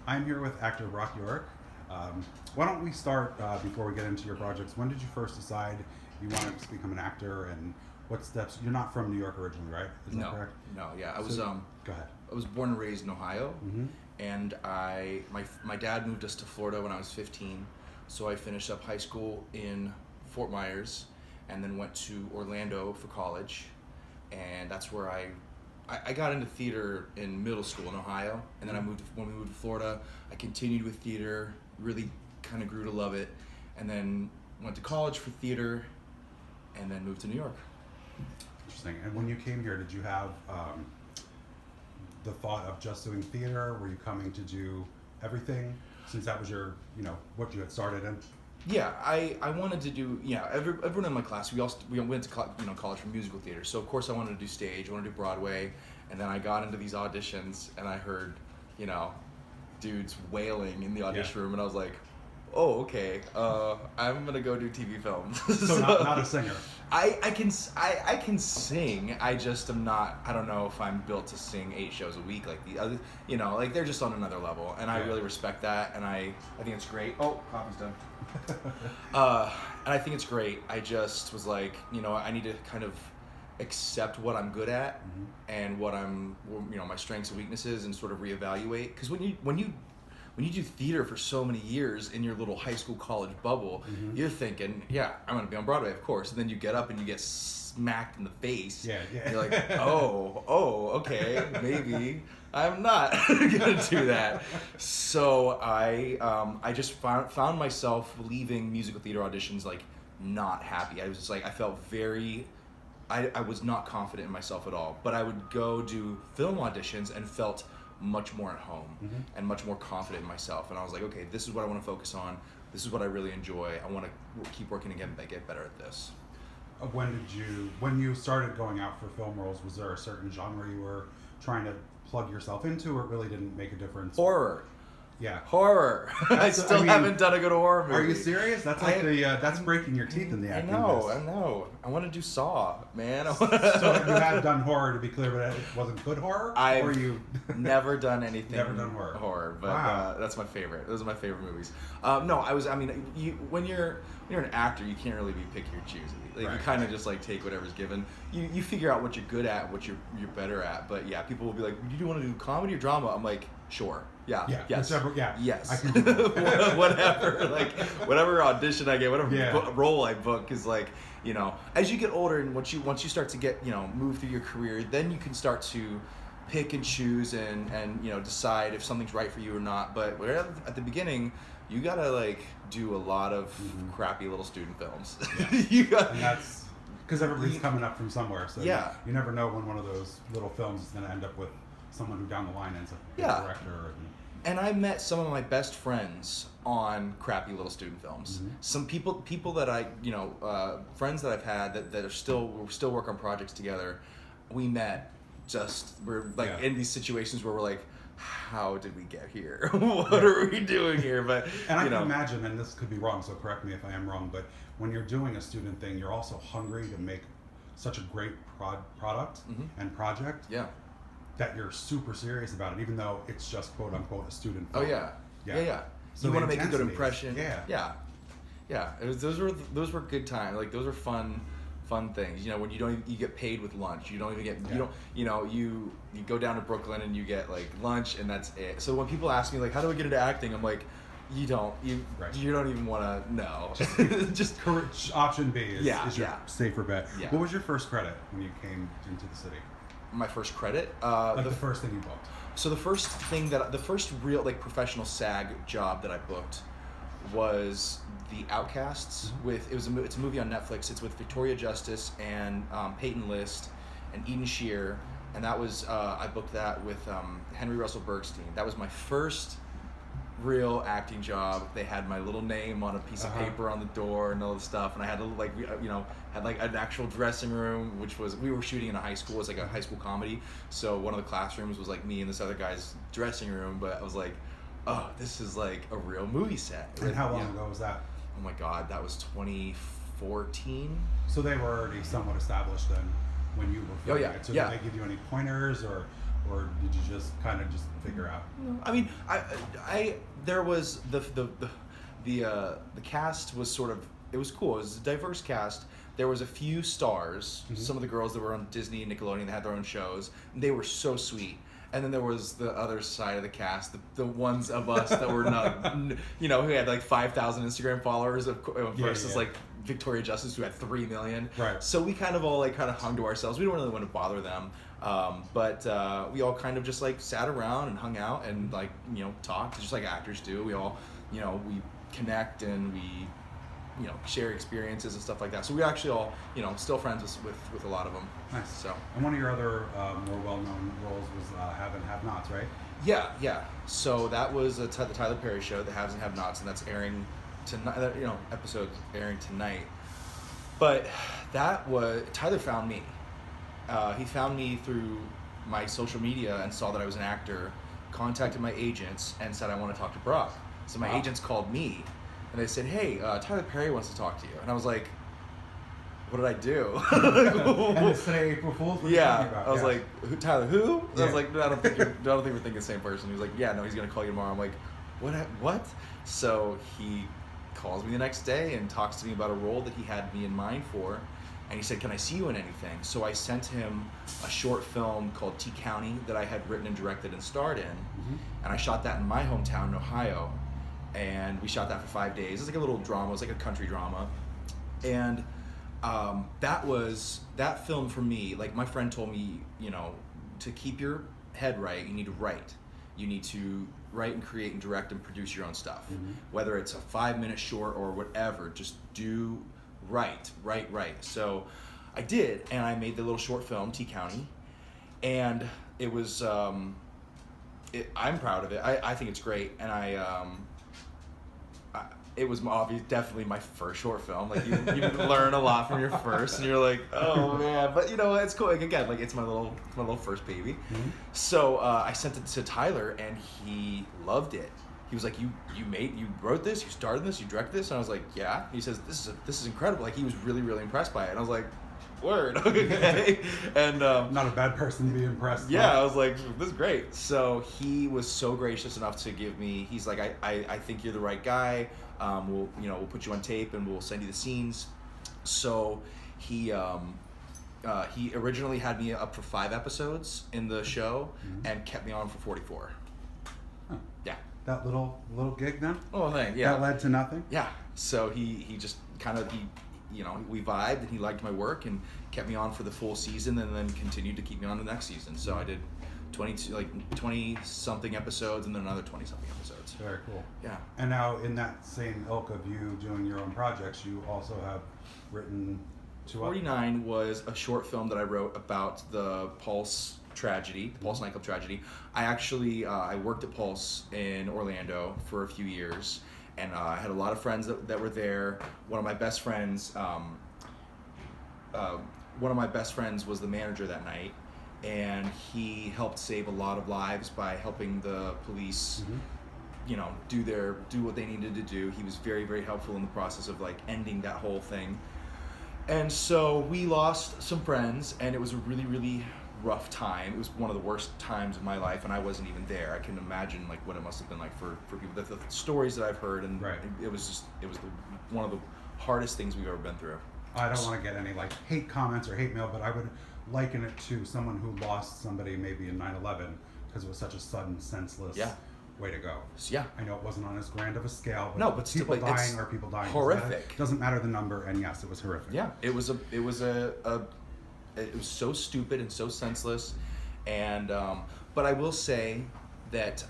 I'm here with actor Yurich. Why don't we start before we get into your projects? When did you first decide you wanted to become an actor, and what steps? You're not from New York originally, right? Is that correct? No, yeah. Go ahead. I was born and raised in Ohio, Mm-hmm. and my dad moved us to Florida when I was 15, so I finished up high school in Fort Myers, and then went to Orlando for college, and that's where I got into theater in middle school in Ohio, and then when we moved to Florida, I continued with theater, really kind of grew to love it, and then went to college for theater, and then moved to New York. Interesting. And when you came here, did you have the thought of just doing theater? Were you coming to do everything, since that was your, what you had started in? Yeah, I wanted to do, everyone in my class, we went to college for musical theater, so of course I wanted to do stage, I wanted to do Broadway, and then I got into these auditions, and I heard, dudes wailing in the audition room, and I was like, oh, okay, I'm gonna go do TV films. So not a singer. I can sing. I just am not. I don't know if I'm built to sing 8 shows a week like the other. Like they're just on another level, and I really respect that. And I think it's great. Oh, coffee's done. And I think it's great. I just was like, I need to kind of accept what I'm good at and what I'm, my strengths and weaknesses, and sort of reevaluate. Because when you do theater for so many years in your little high school, college bubble, you're thinking, yeah, I'm going to be on Broadway, of course. And then you get up and you get smacked in the face. Yeah. You're like, oh, okay, maybe I'm not going to do that. So I just found myself leaving musical theater auditions, like, not happy. I was just like, I felt I was not confident in myself at all. But I would go do film auditions and felt much more at home and much more confident in myself, and I was like, okay, this is what I want to focus on, this is what I really enjoy, I want to keep working again and get better at this. When you started going out for film roles, was there a certain genre you were trying to plug yourself into, or it really didn't make a difference? Horror. Yeah. Horror. I haven't done a good horror movie. Are you serious? That's like that's breaking your teeth in the acting. I know. I want to do Saw, man. So you have done horror, to be clear, but it wasn't good horror? I've never done anything. Never done horror. But wow. That's my favorite. Those are my favorite movies. When you're an actor, you can't really be picky or choosy. Like, right. You kind of just like take whatever's given. You figure out what you're good at, what you're better at. But yeah, people will be like, do you want to do comedy or drama? I'm like, sure. Yeah. Yes. Whichever, Yes. I can do that. Whatever. Like, whatever audition I get, whatever role I book is like, as you get older and once you start to get, move through your career, then you can start to pick and choose and decide if something's right for you or not. But at the beginning, you gotta like do a lot of crappy little student films. Yeah. And that's because everybody's coming up from somewhere, so you never know when one of those little films is going to end up with someone who down the line ends up being a director. And I met some of my best friends on crappy little student films. Some people that I, friends that I've had that are still work on projects together. We met we're like in these situations where we're like, how did we get here? What are we doing here? But and I can imagine, and this could be wrong, so correct me if I am wrong, but when you're doing a student thing, you're also hungry to make such a great product and project. Yeah. That you're super serious about it, even though it's just quote unquote a student film. Oh yeah. So you want to make a good impression. Yeah. Those were good times. Like, those were fun things. When you get paid with lunch. You don't even get you go down to Brooklyn and you get like lunch, and that's it. So when people ask me like, how do I get into acting? I'm like, you don't even want to know. Just option B is your safer bet. Yeah. What was your first credit when you came into the city? My first credit? The first thing you booked. So the first real like professional SAG job that I booked was The Outcasts. It's a movie on Netflix. It's with Victoria Justice and Peyton List and Eden Shear, and that was I booked that with Henry Russell Bergstein. That was my first real acting job. They had my little name on a piece of paper on the door and all the stuff, and I had to had like an actual dressing room, we were shooting in a high school. It was like a high school comedy, so one of the classrooms was like me and this other guy's dressing room, but I was like, oh, this is like a real movie set. And how long ago was that? Oh my god, that was 2014. So they were already somewhat established then when you were filming it. So did they give you any pointers, or or did you just kind of just figure out? I mean, there was the cast was sort of, it was cool. It was a diverse cast. There was a few stars, some of the girls that were on Disney and Nickelodeon that had their own shows. They were so sweet. And then there was the other side of the cast, the ones of us that were not, who had like 5,000 Instagram followers versus like Victoria Justice, who had 3 million. Right. So we kind of all like kind of hung to ourselves. We didn't really want to bother them. But we all kind of just like sat around and hung out and like, talked just like actors do. We all, we connect and we, share experiences and stuff like that. So we're actually all, still friends with a lot of them. Nice. So. And one of your other more well-known roles was Have and Have Nots, right? Yeah. So that was the Tyler Perry show, The Haves and Have Nots, and that's airing tonight. Episode airing tonight. But that was Tyler found me. He found me through my social media and saw that I was an actor, contacted my agents and said, I want to talk to Brock. So my agents called me and they said, hey, Tyler Perry wants to talk to you. And I was like, what did I do? And it's today April Fool's? What are you talking about? I was like, Tyler, who? Yeah. I was like, no, I don't think we're thinking the same person. He was like, yeah, no, he's going to call you tomorrow. I'm like, what? So he calls me the next day and talks to me about a role that he had me in mind for. And he said, can I see you in anything? So I sent him a short film called T County that I had written and directed and starred in. And I shot that in my hometown in Ohio. And we shot that for 5 days. It was like a little drama. It was like a country drama. And that film for me, like my friend told me, to keep your head right, you need to write. You need to write and create and direct and produce your own stuff. Whether it's a 5-minute short or whatever, just do right. So I did, and I made the little short film, T County, and it was, I'm proud of it. I think it's great, and it was definitely my first short film. Like you learn a lot from your first, and you're like, oh man. But it's cool. Like, again, like it's my little first baby. So I sent it to Tyler, and he loved it. He was like, you wrote this, you started this, you directed this, and I was like, yeah. He says, this is incredible. Like he was really, really impressed by it, and I was like, word. Okay. And not a bad person to be impressed. Yeah, I was like, this is great. So he was so gracious enough to give me. He's like, I think you're the right guy. We'll put you on tape and we'll send you the scenes. So he originally had me up for 5 episodes in the show and kept me on for 44. Huh. Yeah. That little gig then? Oh, thing. Yeah. That led to nothing? Yeah. So he just kind of we vibed and he liked my work and kept me on for the full season and then continued to keep me on the next season. So I did 20 something episodes and then another 20 something episodes. Very cool. Yeah. And now in that same ilk of you doing your own projects, you also have written 49 was a short film that I wrote about the Pulse tragedy, the Pulse nightclub tragedy. I actually I worked at Pulse in Orlando for a few years. And I had a lot of friends that were there. One of my best friends was the manager that night, and he helped save a lot of lives by helping the police, do what they needed to do. He was very, very helpful in the process of like ending that whole thing. And so we lost some friends, and it was a really, really rough time. It was one of the worst times of my life, and I wasn't even there. I can imagine like what it must have been like for people. The stories that I've heard, and it was one of the hardest things we've ever been through. I don't want to get any like hate comments or hate mail, but I would liken it to someone who lost somebody maybe in 9/11 because it was such a sudden, senseless way to go. Yeah. I know it wasn't on as grand of a scale, but no, but people still, dying are people dying. Horrific. Doesn't matter the number, and yes, it was horrific. Yeah, it was so stupid and so senseless, and but I will say that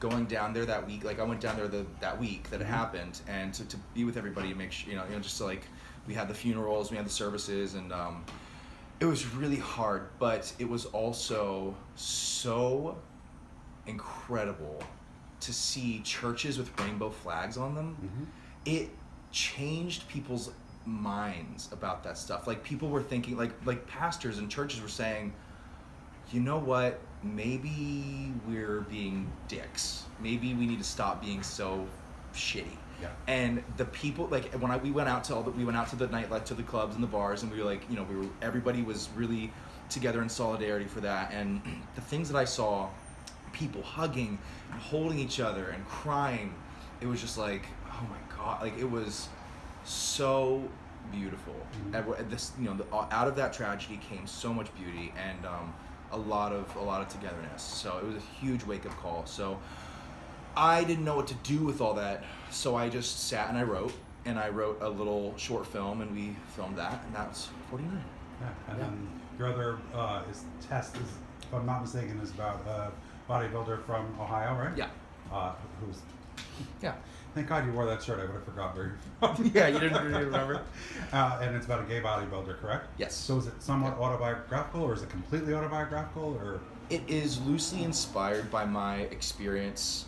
going down there that week, like I went down there that week that it happened, and to be with everybody and make sure just to, like we had the funerals, we had the services, and it was really hard, but it was also so incredible to see churches with rainbow flags on them. It changed people's minds about that stuff. Like people were thinking, like pastors and churches were saying, you know what, maybe we're being dicks, maybe we need to stop being so shitty. And the people, like when we went out to the night, like to the clubs and the bars, and we were like, everybody was really together in solidarity for that. And the things that I saw, people hugging and holding each other and crying, it was just like, oh my God, like it was so beautiful. And this, out of that tragedy came so much beauty and a lot of togetherness. So it was a huge wake-up call. So I didn't know what to do with all that, so I just sat and I wrote a little short film, and we filmed that, and that was 49. Yeah, and then your other test is, if I'm not mistaken, is about a bodybuilder from Ohio, right? Yeah. Who's? Yeah. Thank God you wore that shirt. I would have forgot where you're from. Yeah, you didn't really remember. And it's about a gay bodybuilder, correct? Yes. So is it somewhat autobiographical, or is it completely autobiographical, or? It is loosely inspired by my experience,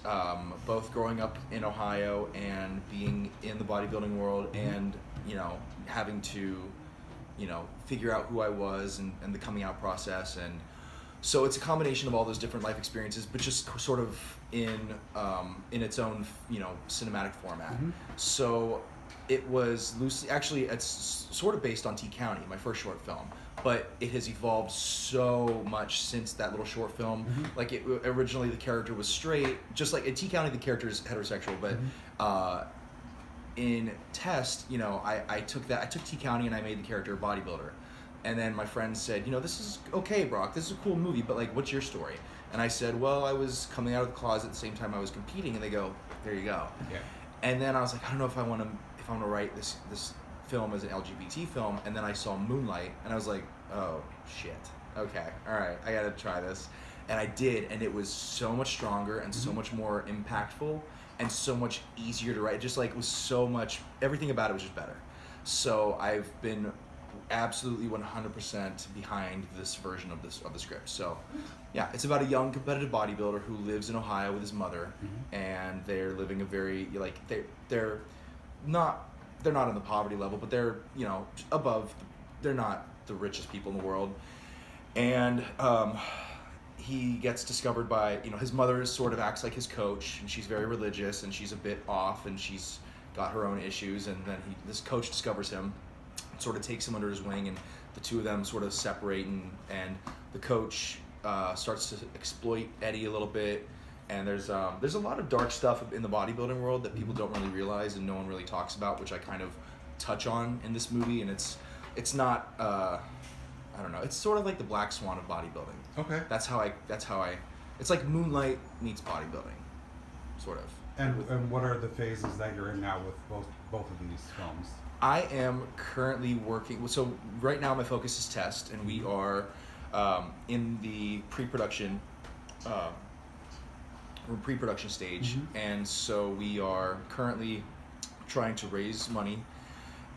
both growing up in Ohio and being in the bodybuilding world, and having to, figure out who I was and the coming out process, and so it's a combination of all those different life experiences, but just sort of in its own cinematic format. So it was loosely, actually it's sort of based on T County, my first short film. But it has evolved so much since that little short film. Like originally the character was straight, just like in T County the character is heterosexual, but in Test, I took T County and I made the character a bodybuilder. And then my friends said, this is okay, Brock, this is a cool movie, but like, what's your story? And I said, well, I was coming out of the closet at the same time I was competing, and they go, there you go. Yeah. And then I was like, I don't know if I want to write this film as an LGBT film, and then I saw Moonlight, and I was like, oh shit, okay, all right, I gotta try this, and I did, and it was so much stronger and so much more impactful and so much easier to write. It just like was so much, everything about it was just better. So I've been absolutely 100% behind this version of the script. So yeah, it's about a young competitive bodybuilder who lives in Ohio with his mother, and they're living a very they're not in the poverty level, but they're above. They're not the richest people in the world, and he gets discovered by his mother sort of acts like his coach, and she's very religious, and she's a bit off, and she's got her own issues, and then this coach discovers him, sort of takes him under his wing, and the two of them sort of separate, and the coach starts to exploit Eddie a little bit. And there's a lot of dark stuff in the bodybuilding world that people don't really realize and no one really talks about, which I kind of touch on in this movie. And it's not I don't know. It's sort of like the black swan of bodybuilding. Okay. That's how I. It's like Moonlight meets bodybuilding, sort of. And what are the phases that you're in now with both of these films? I am currently working. So right now my focus is Test, and we are in the pre-production. We're pre-production stage, and so we are currently trying to raise money,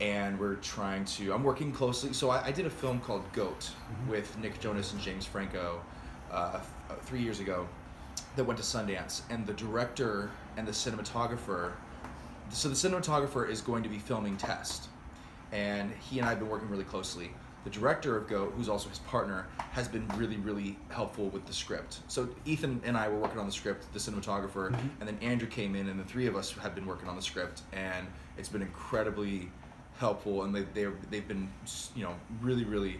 and I'm working closely. So I did a film called Goat with Nick Jonas and James Franco 3 years ago that went to Sundance, and the director and the cinematographer, so the cinematographer is going to be filming Test, and he and I have been working really closely. The director of Goat, who's also his partner, has been really, really helpful with the script. So Ethan and I were working on the script, the cinematographer, and then Andrew came in, and the three of us have been working on the script, and it's been incredibly helpful, and they've been really, really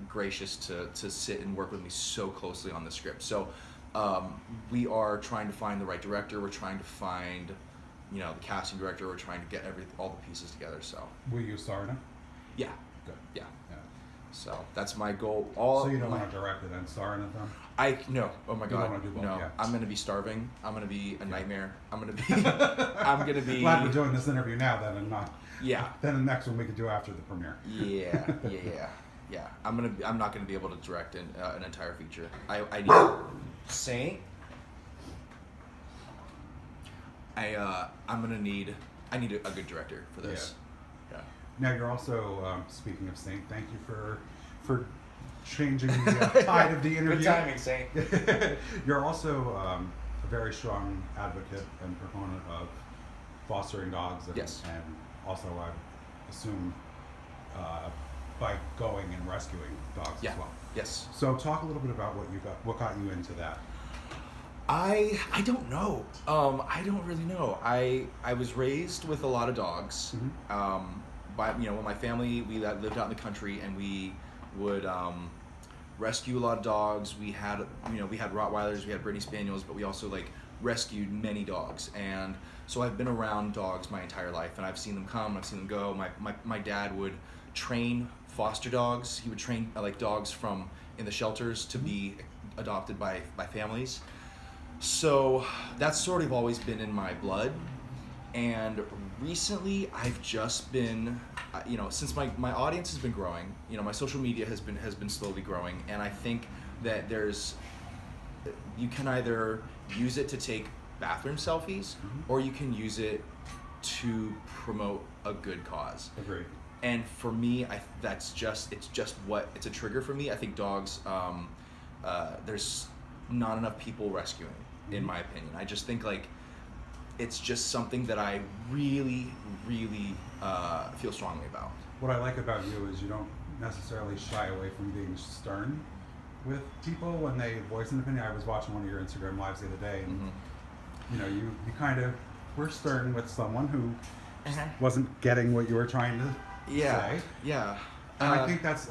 gracious to sit and work with me so closely on the script. So we are trying to find the right director. We're trying to find the casting director. We're trying to get all the pieces together. So will you star in it? Yeah. Good. Yeah. So that's my goal. So you don't want to direct it and star in it then? No. Oh my God. You don't want to do both, no. yeah. I'm gonna be starving. I'm gonna be a nightmare. I'm gonna be. Glad we're doing this interview now then, and not. Yeah. Then the next one we could do after the premiere. Yeah. I'm not gonna be able to direct an entire feature. I need Saint. I need a good director for this. Yeah. Now you're also speaking of Saint. Thank you for changing the tide of the interview. Good timing, Saint. You're also a very strong advocate and proponent of fostering dogs. And, yes. And also, I assume, by going and rescuing dogs as well. Yes. So talk a little bit about what got you into that. I don't know. I don't really know. I was raised with a lot of dogs. By when my family, we lived out in the country, and we would rescue a lot of dogs. We had Rottweilers, we had Brittany Spaniels, but we also like rescued many dogs. And so I've been around dogs my entire life, and I've seen them come, I've seen them go. My dad would train foster dogs. He would train like dogs from in the shelters to be adopted by families. So that's sort of always been in my blood. And recently I've just been, since my audience has been growing, my social media has been slowly growing, and I think that you can either use it to take bathroom selfies, or you can use it to promote a good cause. Agreed. And for me, it's a trigger for me. I think dogs, there's not enough people rescuing, in my opinion. I just think like it's just something that I really, really feel strongly about. What I like about you is you don't necessarily shy away from being stern with people when they voice an opinion. I was watching one of your Instagram lives the other day, and you kind of were stern with someone who wasn't getting what you were trying to say. Yeah. And I think that's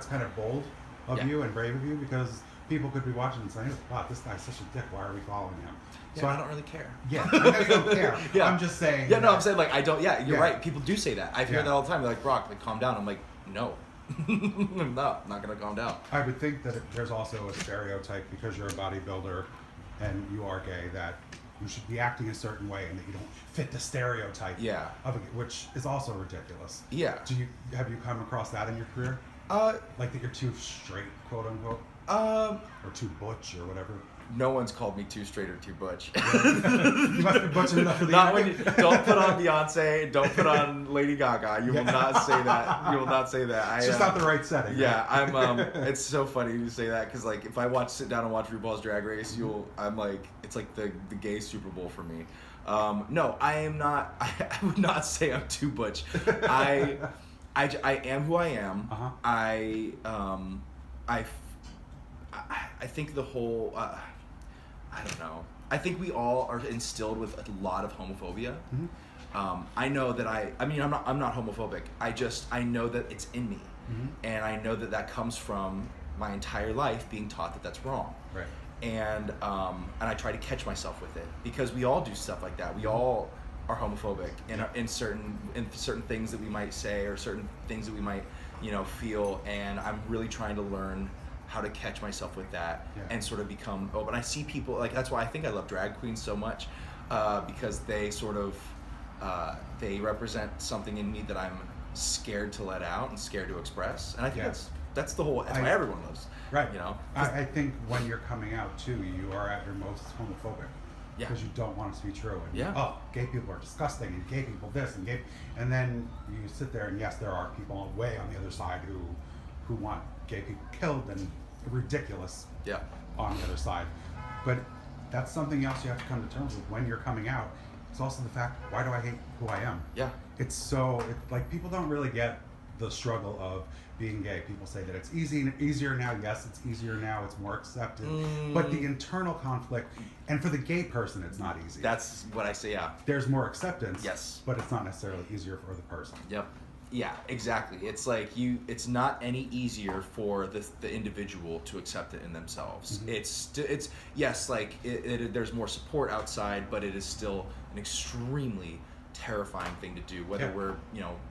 kind of bold of you and brave of you, because people could be watching and saying, "Wow, this guy's such a dick. Why are we following him?" So I don't really care. Yeah, I know you don't care. Yeah. I'm just saying. Yeah, no, I'm saying like I don't. Yeah, you're right. People do say that. I hear Yeah. that all the time. They're like, "Brock, like calm down." I'm like, no, I'm not gonna calm down. I would think that there's also a stereotype, because you're a bodybuilder and you are gay, that you should be acting a certain way and that you don't fit the stereotype. Yeah. Which is also ridiculous. Yeah. Have you come across that in your career? Like that you're too straight, quote unquote, or too butch or whatever. No one's called me too straight or too butch. You must be butch enough for the Not when don't put on Beyonce, don't put on Lady Gaga. You will not say that. You will not say that. It's just not the right setting. Yeah, right? I'm. It's so funny you say that, because like if I sit down and watch RuPaul's Drag Race, I'm like, it's like the gay Super Bowl for me. No, I am not. I would not say I'm too butch. I am who I am. I think the whole. I don't know. I think we all are instilled with a lot of homophobia. I know that I'm not homophobic. I know that it's in me, and I know that comes from my entire life being taught that that's wrong. Right. And I try to catch myself with it, because we all do stuff like that. We all are homophobic in certain things that we might say, or certain things that we might feel. And I'm really trying to learn how to catch myself with that and sort of become open. I see people like, that's why I think I love drag queens so much, because they sort of they represent something in me that I'm scared to let out and scared to express. And I think that's the whole. That's why everyone loves. Right. I think when you're coming out too, you are at your most homophobic. Yeah. Because you don't want it to be true. And gay people are disgusting, and gay people this, and then you sit there, and yes, there are people way on the other side who want gay people killed, and ridiculous on the other side. But that's something else you have to come to terms with when you're coming out. It's also the fact, why do I hate who I am? Yeah. Like people don't really get the struggle of being gay. People say that it's easier now. Yes, it's easier now. It's more accepted. But the internal conflict, and for the gay person, it's not easy. That's what I say. Yeah. There's more acceptance. Yes. But it's not necessarily easier for the person. Yep. Yeah, exactly. It's like it's not any easier for the individual to accept it in themselves. It's yes, like there's more support outside, but it is still an extremely terrifying thing to do, whether we're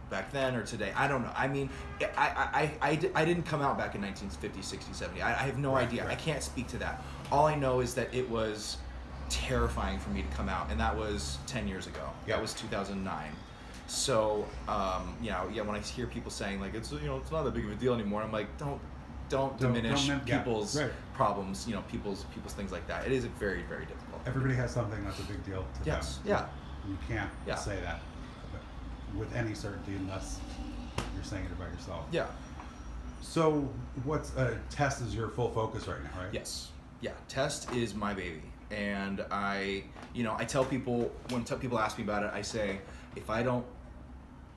back then or today. I don't know. I mean, I didn't come out back in 1950, 60, 70. I have no idea. I can't speak to that. All I know is that it was terrifying for me to come out, and that was 10 years ago. That was 2009. So, when I hear people saying like it's not that big of a deal anymore, I'm like, don't diminish people's problems, people's things like that. It is very, very difficult. Everybody has something that's a big deal to them. Yeah. You can't say that with any certainty unless you're saying it about yourself. Yeah. So, Test is your full focus right now, right? Yes. Yeah. Test is my baby, and I tell people when people ask me about it, I say, if I don't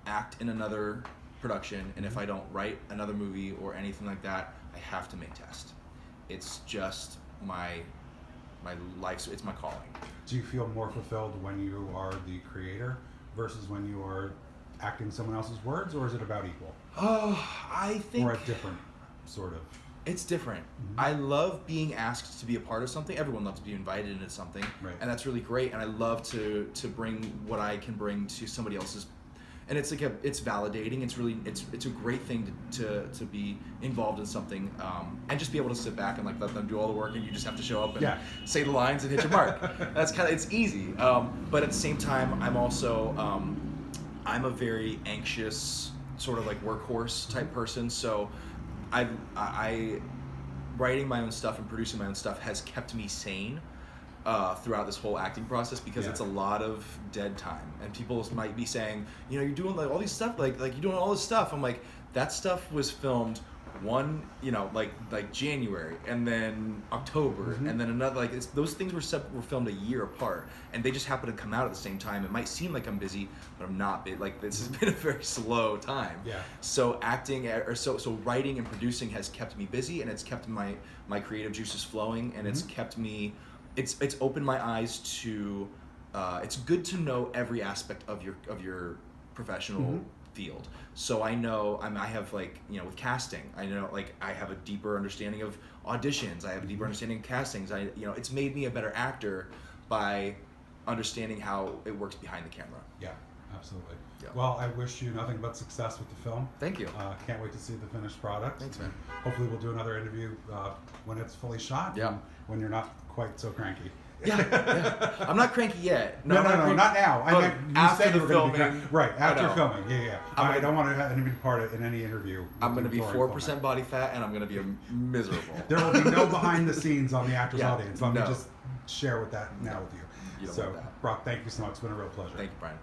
act in another production, and if I don't write another movie or anything like that, I have to make Test. It's just my life. It's my calling. Do you feel more fulfilled when you are the creator versus when you are acting someone else's words, or is it about equal? I think... Or a different sort of... It's different. Mm-hmm. I love being asked to be a part of something. Everyone loves to be invited into something, right. and that's really great. And I love to bring what I can bring to somebody else's. And it's like it's validating. It's really it's a great thing to be involved in something, and just be able to sit back and like let them do all the work, and you just have to show up and say the lines and hit your mark. That's it's easy. But at the same time, I'm also I'm a very anxious sort of like workhorse type person. So I writing my own stuff and producing my own stuff has kept me sane throughout this whole acting process, because it's a lot of dead time, and people might be saying, you know, you're doing like all these stuff, like you're doing all this stuff. I'm like, that stuff was filmed like January, and then October, and then another, those things were filmed a year apart, and they just happen to come out at the same time. It might seem like I'm busy, but I'm not. Like, this has been a very slow time. Yeah. So acting, so writing and producing has kept me busy, and it's kept my creative juices flowing, and it's kept me. It's opened my eyes to. It's good to know every aspect of your professional field. So I know I have with casting, I know I have a deeper understanding of auditions. I have a deeper understanding of castings. It's made me a better actor by understanding how it works behind the camera. Yeah, absolutely. Yeah. Well, I wish you nothing but success with the film. Thank you. Can't wait to see the finished product. Thanks, man. Hopefully we'll do another interview when it's fully shot. Yeah. And when you're not quite so cranky. Yeah. I'm not cranky yet. No, not now. I meant you after said you the were going to be filming. right after filming. Yeah. I don't want to have any part in any interview. I'm going to be 4% body fat, and I'm going to be miserable. There will be no behind the scenes on the Actors Audience. Let me just share with that now with you. You don't So, want that. Brock, thank you so much. It's been a real pleasure. Thank you, Brian.